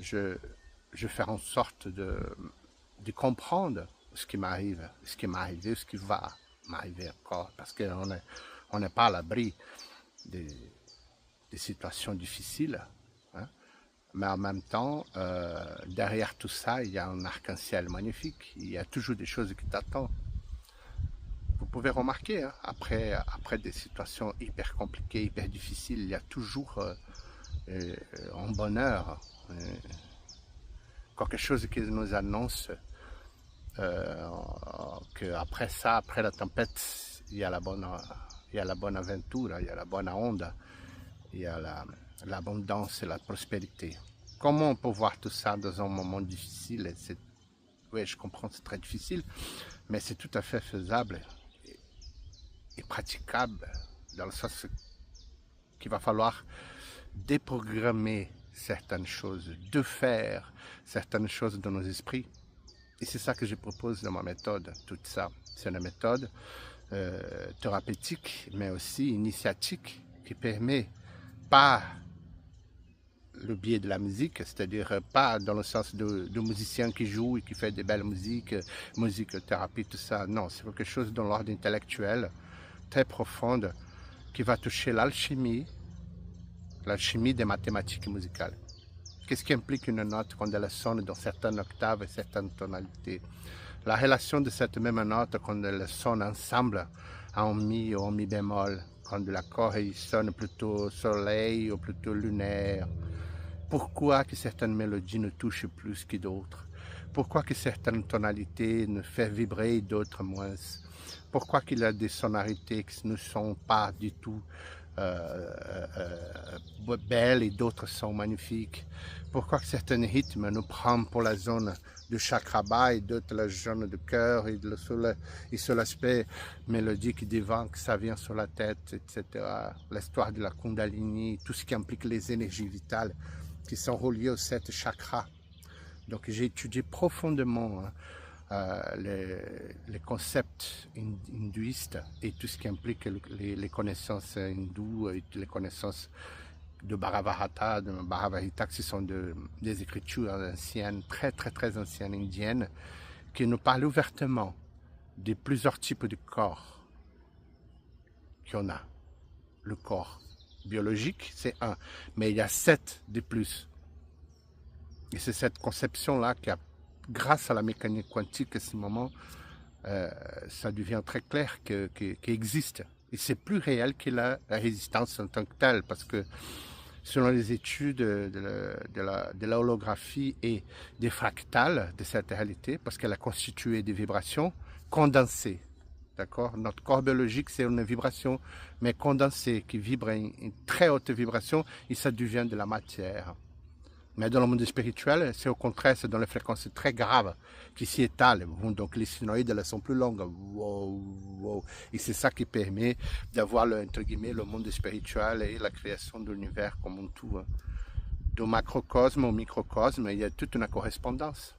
je, je fais en sorte de comprendre ce qui m'arrive, ce qui m'est arrivé, ce qui va m'arriver encore, parce qu'on on n'est pas à l'abri des, des situations difficiles, hein. Mais en même temps, derrière tout ça, il y a un arc-en-ciel magnifique. Il y a toujours des choses qui t'attendent. Vous pouvez remarquer, hein, après des situations hyper compliquées, hyper difficiles, il y a toujours un bonheur, quelque chose qui nous annonce euh, qu'après ça, après la tempête, il y a la bonne aventure, il y a la bonne onde, il y a l'abondance et la prospérité. Comment on peut voir tout ça dans un moment difficile? Oui, je comprends, c'est très difficile, mais c'est tout à fait faisable et praticable dans le sens qu'il va falloir déprogrammer certaines choses, de faire certaines choses dans nos esprits. Et c'est ça que je propose dans ma méthode, tout ça. C'est une méthode thérapeutique, mais aussi initiatique, qui permet, pas le biais de la musique, c'est-à-dire pas dans le sens de musicien qui joue et qui fait des belles musiques, musique, thérapie, tout ça. Non, c'est quelque chose dans l'ordre intellectuel, très profonde, qui va toucher l'alchimie des mathématiques musicales. Qu'est-ce qui implique une note quand elle sonne dans certaines octaves et certaines tonalités? La relation de cette même note quand elle sonne ensemble en mi ou en mi bémol, quand l'accord sonne plutôt soleil ou plutôt lunaire. Pourquoi que certaines mélodies nous touchent plus que d'autres? Pourquoi que certaines tonalités nous font vibrer, d'autres moins? Pourquoi qu'il y a des sonorités qui ne sont pas du tout belles et d'autres sont magnifiques? Pourquoi que certains rythmes nous prennent pour la zone du chakra bas et d'autres la zone du cœur et sur l'aspect mélodique divin que ça vient sur la tête, etc. L'histoire de la Kundalini, tout ce qui implique les énergies vitales qui sont reliées aux 7 chakras. Donc j'ai étudié profondément, hein, les concepts hindouistes et tout ce qui implique les connaissances hindoues et les connaissances de Bhagavata, de Bhagavad-Gita, qui sont des écritures anciennes, très très très anciennes indiennes, qui nous parlent ouvertement de plusieurs types de corps qu'on a. Le corps biologique, c'est un, mais il y a 7 de plus. Et c'est cette conception-là qui a, grâce à la mécanique quantique, à ce moment, ça devient très clair qu'il existe. Et c'est plus réel que la résistance en tant que telle, parce que selon les études de la holographie et des fractales de cette réalité, parce qu'elle a constitué des vibrations condensées. D'accord? Notre corps biologique, c'est une vibration, mais condensée, qui vibre une très haute vibration, et ça devient de la matière. Mais dans le monde spirituel, c'est au contraire, c'est dans les fréquences très graves qui s'y étalent. Donc les sinusoïdes, elles sont plus longues. Wow, wow. Et c'est ça qui permet d'avoir, entre guillemets, le monde spirituel et la création de l'univers comme un tout. De macrocosme au microcosme, il y a toute une correspondance.